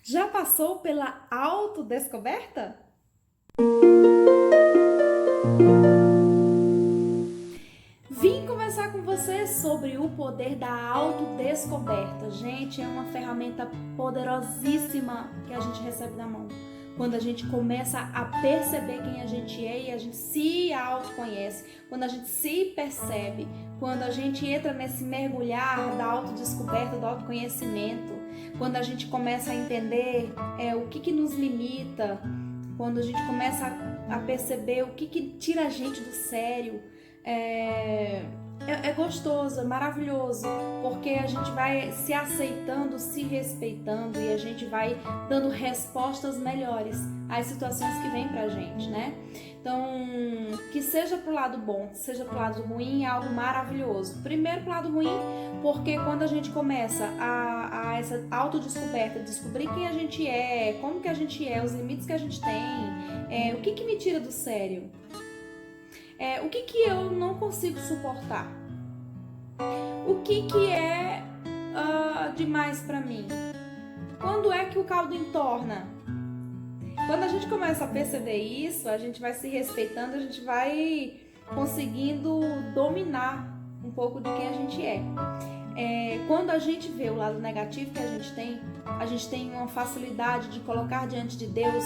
Já passou pela autodescoberta? Vim conversar com você sobre o poder da autodescoberta. Gente, é uma ferramenta poderosíssima que a gente recebe na mão. Quando a gente começa a perceber quem a gente é e a gente se autoconhece, quando a gente se percebe, quando a gente entra nesse mergulhar da autodescoberta, do autoconhecimento, quando a gente começa a entender o que nos limita, quando a gente começa a perceber o que tira a gente do sério, é gostoso, é maravilhoso, porque a gente vai se aceitando, se respeitando e a gente vai dando respostas melhores às situações que vêm pra gente, né? Então, que seja pro lado bom, que seja pro lado ruim, é algo maravilhoso. Primeiro pro lado ruim, porque quando a gente começa a essa autodescoberta, descobrir quem a gente é, como que a gente é, os limites que a gente tem, o que me tira do sério? O que eu não consigo suportar? O que é demais pra mim? Quando é que o caldo entorna? Quando a gente começa a perceber isso, a gente vai se respeitando, a gente vai conseguindo dominar um pouco de quem a gente é. Quando a gente vê o lado negativo que a gente tem uma facilidade de colocar diante de Deus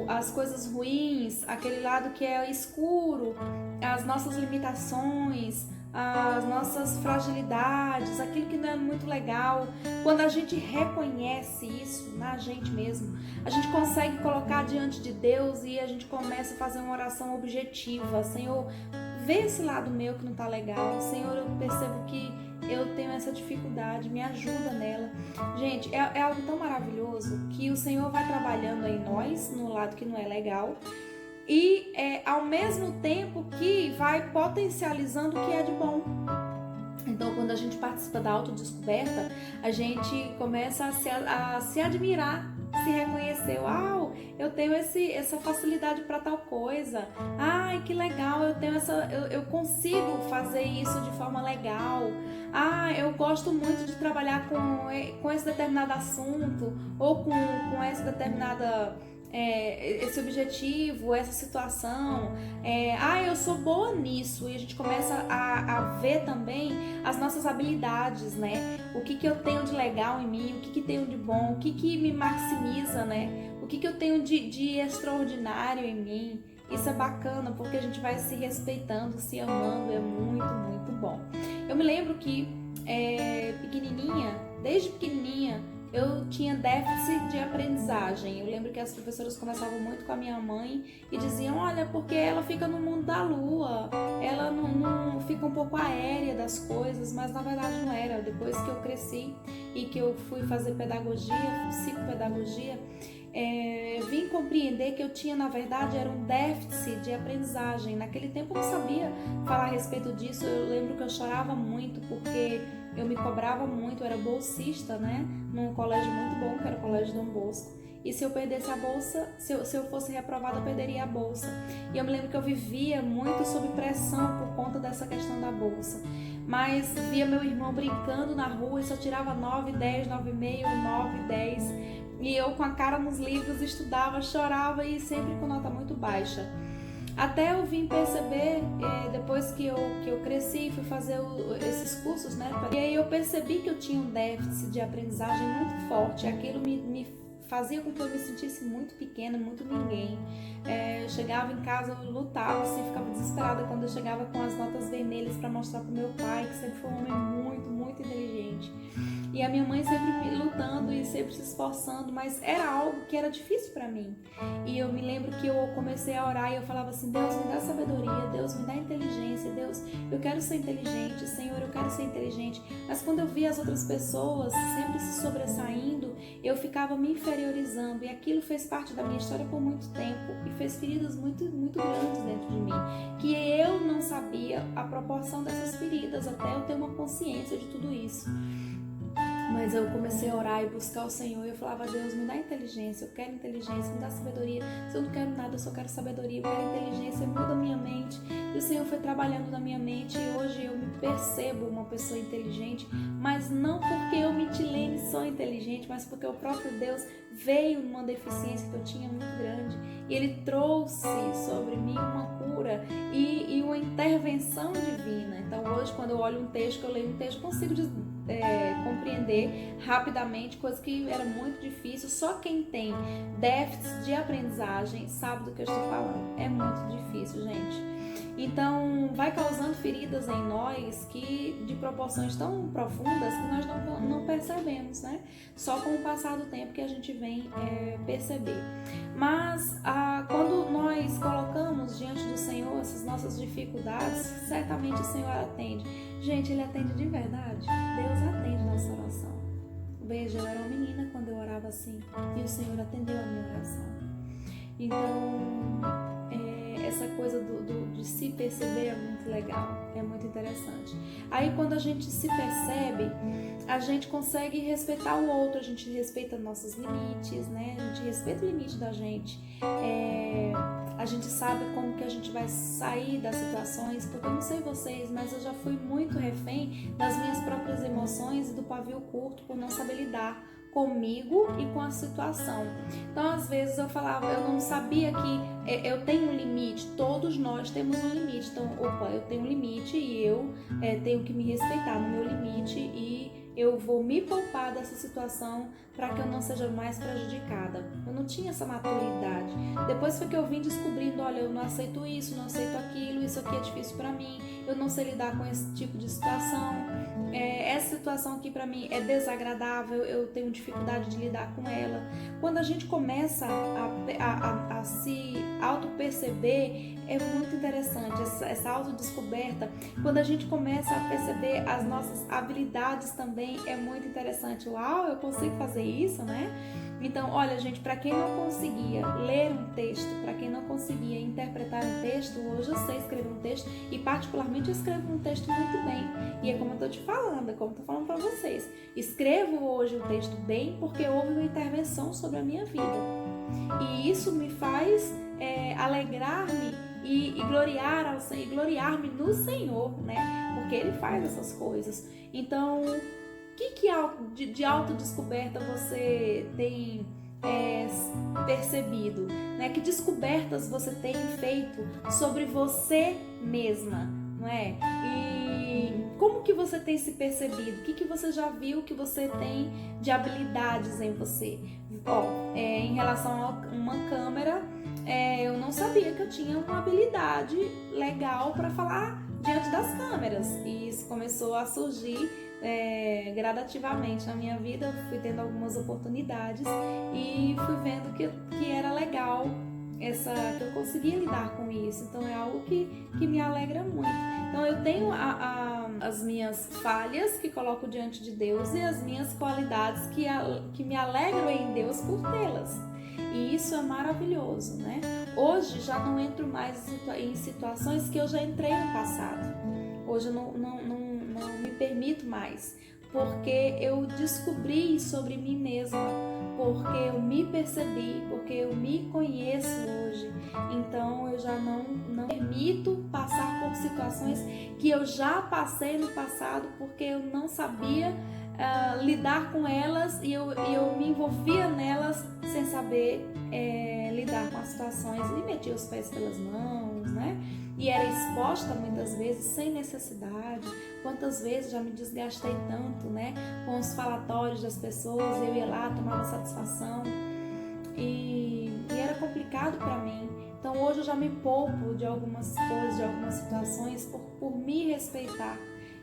as coisas ruins, aquele lado que é escuro, as nossas limitações, as nossas fragilidades, aquilo que não é muito legal. Quando a gente reconhece isso na gente mesmo, a gente consegue colocar diante de Deus e a gente começa a fazer uma oração objetiva. Senhor, vê esse lado meu que não tá legal. Senhor, eu percebo que eu tenho essa dificuldade, me ajuda nela. Gente, é algo tão maravilhoso que o Senhor vai trabalhando em nós, no lado que não é legal, e ao mesmo tempo que vai potencializando o que é de bom. Então, quando a gente participa da autodescoberta, a gente começa a se admirar, se reconhecer. Uau, eu tenho essa facilidade para tal coisa. Ai, que legal, eu consigo fazer isso de forma legal. Ah, eu gosto muito de trabalhar com esse determinado assunto ou com essa determinada esse objetivo, essa situação. Eu sou boa nisso, e a gente começa a ver também as nossas habilidades, né? O que eu tenho de legal em mim, o que tenho de bom, o que me maximiza, né? O que eu tenho de extraordinário em mim. Isso é bacana, porque a gente vai se respeitando, se amando, é muito, muito bom. Eu me lembro que desde pequenininha, eu tinha déficit de aprendizagem. Eu lembro que as professoras conversavam muito com a minha mãe e diziam, olha, porque ela fica no mundo da lua, ela não fica um pouco aérea das coisas, mas na verdade não era. Depois que eu cresci e que eu fui fazer pedagogia, psicopedagogia, vim compreender que eu tinha, na verdade, era um déficit de aprendizagem. Naquele tempo eu não sabia falar a respeito disso. Eu lembro que eu chorava muito porque eu me cobrava muito, eu era bolsista, né? Num colégio muito bom, que era o Colégio Dom Bosco. E se eu perdesse a bolsa, se eu fosse reprovada, eu perderia a bolsa. E eu me lembro que eu vivia muito sob pressão por conta dessa questão da bolsa. Mas via meu irmão brincando na rua e só tirava 9, 10, 9,5, 9, 10. E eu com a cara nos livros estudava, chorava e sempre com nota muito baixa. Até eu vim perceber, depois que eu cresci e fui fazer esses cursos, né? E aí eu percebi que eu tinha um déficit de aprendizagem muito forte. Aquilo me fazia com que eu me sentisse muito pequena, muito ninguém. Eu chegava em casa, eu lutava, assim, ficava desesperada quando eu chegava com as notas vermelhas para mostrar pro meu pai, que sempre foi um homem muito, muito inteligente. E a minha mãe sempre lutando e sempre se esforçando, mas era algo que era difícil para mim. E eu me lembro que eu comecei a orar e eu falava assim, Deus, me dá sabedoria, Deus, me dá inteligência, Deus, eu quero ser inteligente, Senhor, eu quero ser inteligente. Mas quando eu via as outras pessoas sempre se sobressaindo, eu ficava me inferiorizando, e aquilo fez parte da minha história por muito tempo e fez feridas muito, muito grandes dentro de mim, que eu não sabia a proporção dessas feridas até eu ter uma consciência de tudo isso. Mas eu comecei a orar e buscar o Senhor. E eu falava: Deus, me dá inteligência. Eu quero inteligência, me dá sabedoria. Se eu não quero nada, eu só quero sabedoria. Eu quero inteligência, muda a minha mente. E o Senhor foi trabalhando na minha mente. E hoje eu me percebo uma pessoa inteligente. Mas não porque eu, Mitilene, sou inteligente, mas porque o próprio Deus veio numa deficiência que eu tinha muito grande. E Ele trouxe sobre mim uma cura e uma intervenção divina. Então hoje, quando eu olho um texto, que eu leio um texto, consigo compreender rapidamente, coisa que era muito difícil. Só quem tem déficit de aprendizagem sabe do que eu estou falando. É muito difícil, gente. Então vai causando feridas em nós que de proporções tão profundas que nós não percebemos, né? Só com o passar do tempo que a gente vem perceber. Mas quando nós colocamos diante do Senhor essas nossas dificuldades, certamente o Senhor atende. Gente, Ele atende de verdade. Deus atende nossa oração. Veja, eu era uma menina quando eu orava assim e o Senhor atendeu a minha oração. Então, essa coisa de se perceber é muito legal, é muito interessante. Aí quando a gente se percebe, a gente consegue respeitar o outro, a gente respeita nossos limites, né? A gente respeita o limite da gente. A gente sabe como que a gente vai sair das situações, porque eu não sei vocês, mas eu já fui muito refém das minhas próprias emoções e do pavio curto por não saber lidar comigo e com a situação. Então, às vezes eu falava, eu não sabia que eu tenho um limite, todos nós temos um limite. Então, eu tenho um limite e eu tenho que me respeitar no meu limite e eu vou me poupar dessa situação para que eu não seja mais prejudicada. Eu não tinha essa maturidade. Depois foi que eu vim descobrindo, olha, eu não aceito isso, não aceito aquilo, isso aqui é difícil para mim, eu não sei lidar com esse tipo de situação. Essa situação aqui para mim é desagradável, eu tenho dificuldade de lidar com ela. Quando a gente começa a se auto-perceber, é muito interessante essa autodescoberta. Quando a gente começa a perceber as nossas habilidades também, é muito interessante. Uau, eu consigo fazer isso, né? Então, olha, gente, para quem não conseguia ler um texto, para quem não conseguia interpretar um texto, hoje eu sei escrever um texto e particularmente eu escrevo um texto muito bem. E é como eu tô te falando, é como eu tô falando para vocês. Escrevo hoje o texto bem porque houve uma intervenção sobre a minha vida. E isso me faz alegrar-me e gloriar ao Senhor, gloriar-me no Senhor, né? Porque Ele faz essas coisas. Então, o que de autodescoberta você tem percebido? Né? Que descobertas você tem feito sobre você mesma, não é? E como que você tem se percebido? O que você já viu que você tem de habilidades em você? Em relação a uma câmera, eu não sabia que eu tinha uma habilidade legal para falar diante das câmeras. E isso começou a surgir gradativamente na minha vida. Eu fui tendo algumas oportunidades e fui vendo que era legal, que eu conseguia lidar com isso. Então é algo que me alegra muito. Então eu tenho as minhas falhas que coloco diante de Deus e as minhas qualidades que me alegram em Deus por tê-las. E isso é maravilhoso, né? Hoje já não entro mais em situações que eu já entrei no passado. Hoje eu não me permito mais, porque eu descobri sobre mim mesma, porque eu me percebi, porque eu me conheço hoje. Então eu já não permito passar por situações que eu já passei no passado, porque eu não sabia lidar com elas e eu me envolvia nelas sem saber lidar com as situações e metia os pés pelas mãos, né? E era exposta muitas vezes sem necessidade. Quantas vezes já me desgastei tanto, né? Com os falatórios das pessoas, eu ia lá, tomava satisfação e era complicado para mim. Então hoje eu já me poupo de algumas coisas, de algumas situações por me respeitar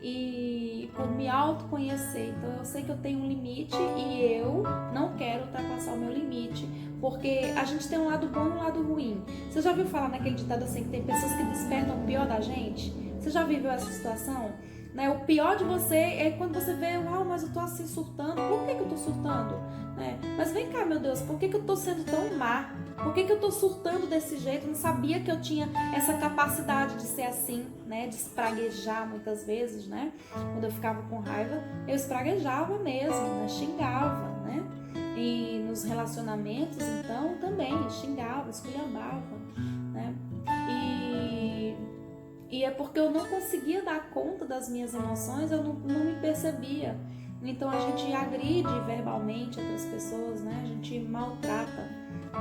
e por me autoconhecer. Então eu sei que eu tenho um limite e eu não quero ultrapassar o meu limite, porque a gente tem um lado bom e um lado ruim. Você já ouviu falar naquele ditado assim que tem pessoas que despertam o pior da gente? Você já viveu essa situação? Né? O pior de você é quando você vê, mas eu tô assim surtando. Por que eu tô surtando? Né? Mas vem cá, meu Deus, por que eu tô sendo tão má? Por que eu tô surtando desse jeito? Eu não sabia que eu tinha essa capacidade de ser assim, né? De espraguejar muitas vezes, né? Quando eu ficava com raiva, eu espraguejava mesmo, né? Xingava, né? E nos relacionamentos, então, também xingava, esculhambava, né? E é porque eu não conseguia dar conta das minhas emoções, eu não me percebia. Então a gente agride verbalmente outras pessoas, né? A gente maltrata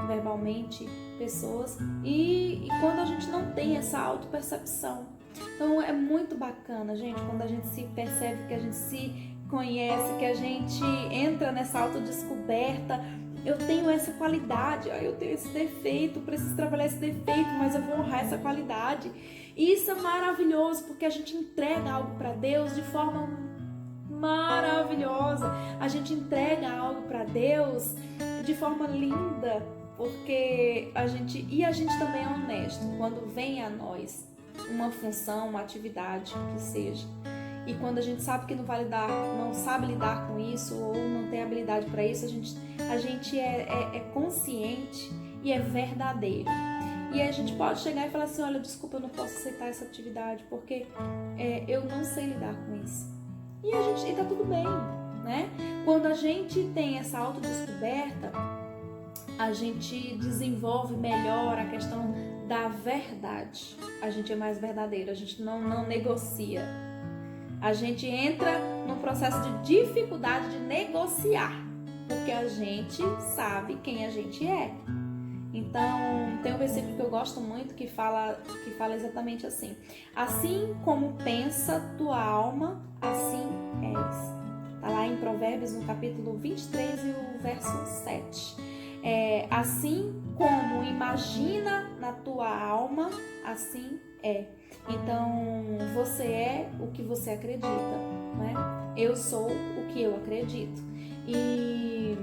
verbalmente pessoas e quando a gente não tem essa autopercepção. Então é muito bacana, gente, quando a gente se percebe, que a gente se conhece, que a gente entra nessa autodescoberta. Eu tenho essa qualidade, eu tenho esse defeito, preciso trabalhar esse defeito, mas eu vou honrar essa qualidade. E isso é maravilhoso, porque a gente entrega algo para Deus de forma maravilhosa. A gente entrega algo para Deus de forma linda, porque a gente também é honesto quando vem a nós uma função, uma atividade que seja. E quando a gente sabe que não sabe lidar com isso ou não tem habilidade para isso, a gente é consciente e é verdadeiro. E a gente pode chegar e falar assim, olha, desculpa, eu não posso aceitar essa atividade porque eu não sei lidar com isso. E tá tudo bem, né? Quando a gente tem essa autodescoberta, a gente desenvolve melhor a questão da verdade. A gente é mais verdadeiro, a gente não negocia. A gente entra num processo de dificuldade de negociar, porque a gente sabe quem a gente é. Então, tem um versículo que eu gosto muito que fala exatamente assim: assim como pensa tua alma, assim és. Está lá em Provérbios, no capítulo 23 e o verso 7. Assim como imagina na tua alma, assim é. Então, você é o que você acredita, né? Eu sou o que eu acredito. E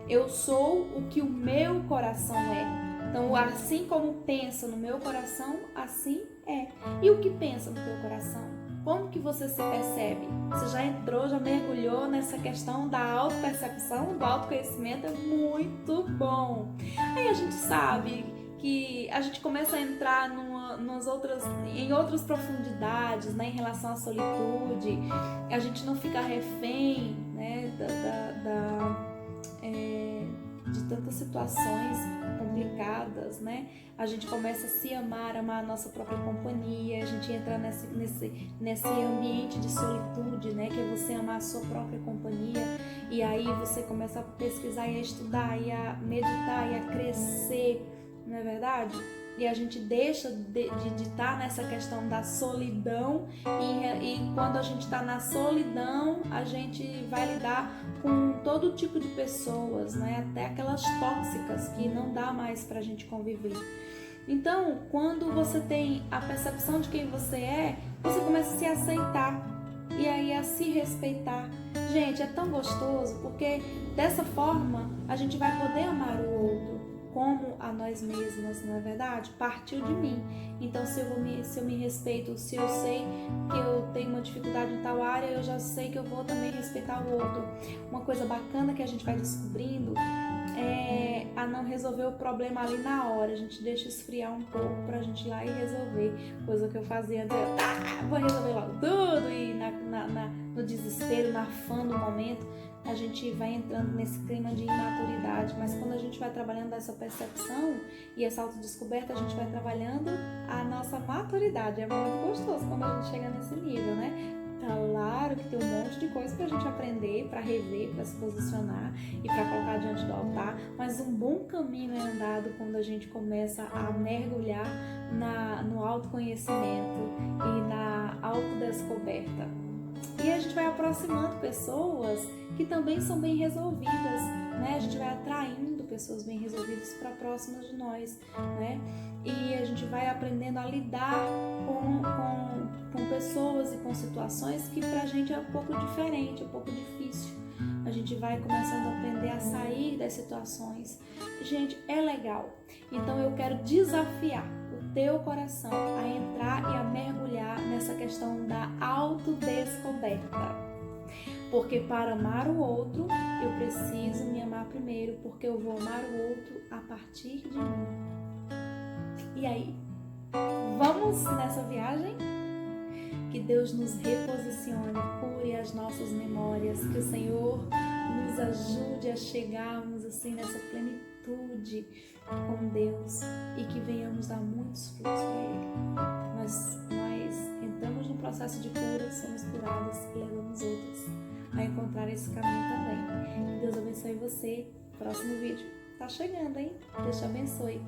eu sou o que o meu coração é. Então, assim como pensa no meu coração, assim é. E o que pensa no teu coração? Como que você se percebe? Você já entrou, já mergulhou nessa questão da autopercepção, do autoconhecimento? É muito bom. Aí a gente sabe que a gente começa a entrar em outras profundidades, né, em relação à solitude. A gente não fica refém, né, de tantas situações complicadas, né? A gente começa a se amar a nossa própria companhia, a gente entra nesse ambiente de solitude, né? Que é você amar a sua própria companhia, e aí você começa a pesquisar e a estudar e a meditar e a crescer, não é verdade? E a gente deixa de estar nessa questão da solidão e quando a gente está na solidão, a gente vai lidar com todo tipo de pessoas, né? Até aquelas tóxicas que não dá mais pra gente conviver. Então, quando você tem a percepção de quem você é, você começa a se aceitar e aí a se respeitar. Gente, é tão gostoso porque dessa forma a gente vai poder amar o outro como a nós mesmas, não é verdade? Partiu de mim. Então, se eu me respeito, se eu sei que eu tenho uma dificuldade em tal área, eu já sei que eu vou também respeitar o outro. Uma coisa bacana que a gente vai descobrindo é a não resolver o problema ali na hora. A gente deixa esfriar um pouco pra gente ir lá e resolver. Coisa que eu fazia antes, vou resolver logo tudo, e no desespero, na afã do momento, a gente vai entrando nesse clima de imaturidade. Mas quando a gente vai trabalhando essa percepção e essa autodescoberta, a gente vai trabalhando a nossa maturidade. É muito gostoso quando a gente chega nesse nível, né? Claro que tem um monte de coisa pra gente aprender, pra rever, pra se posicionar e pra colocar diante do altar, mas um bom caminho é andado quando a gente começa a mergulhar no autoconhecimento e na autodescoberta. E a gente vai aproximando pessoas que também são bem resolvidas, né? A gente vai atraindo pessoas bem resolvidas para próximas de nós, né? E a gente vai aprendendo a lidar com pessoas e com situações que pra gente é um pouco diferente, um pouco difícil. A gente vai começando a aprender a sair das situações. Gente, é legal. Então eu quero desafiar o teu coração a entrar e a mergulhar nessa questão da autodescoberta. Porque para amar o outro, eu preciso me amar primeiro, porque eu vou amar o outro a partir de mim. E aí? Vamos nessa viagem? Que Deus nos reposicione, cure as nossas memórias, que o Senhor nos ajude a chegarmos assim nessa plenitude com Deus e que venhamos dar muitos frutos para Ele. Nós entramos no processo de cura, somos curados e levamos outros a encontrar esse caminho também. Que Deus abençoe você. Próximo vídeo tá chegando, hein? Deus te abençoe.